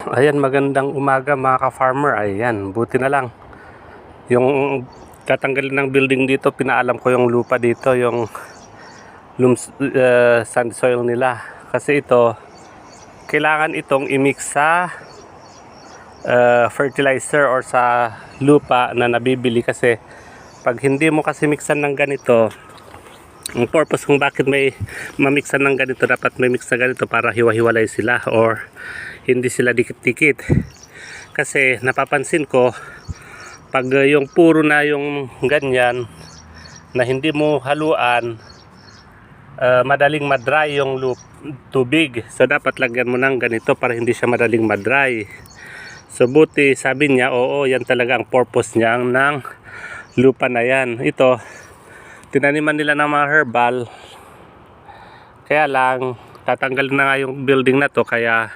Ayan, magandang umaga mga ka-farmer. Ayan, buti na lang. Yung tatanggalin ng building dito, pinaalam ko yung lupa dito, yung sand soil nila. Kasi ito, kailangan itong i-mix sa fertilizer or sa lupa na nabibili. Kasi pag hindi mo kasi mixan ng ganito, ang purpose kung bakit may mamixan ng ganito, dapat may mix na ganito para hiwa-hiwalay sila or hindi sila dikit-dikit. Kasi napapansin ko, pag yung puro na yung ganyan na hindi mo haluan, madaling madry yung tubig. So dapat lagyan mo ng ganito para hindi siya madaling madry. So buti sabi niya, oo, yan talaga ang purpose niya ng lupa na yan. Ito, tinaniman nila ng mga herbal. Kaya lang, tatanggalin na nga yung building na to, kaya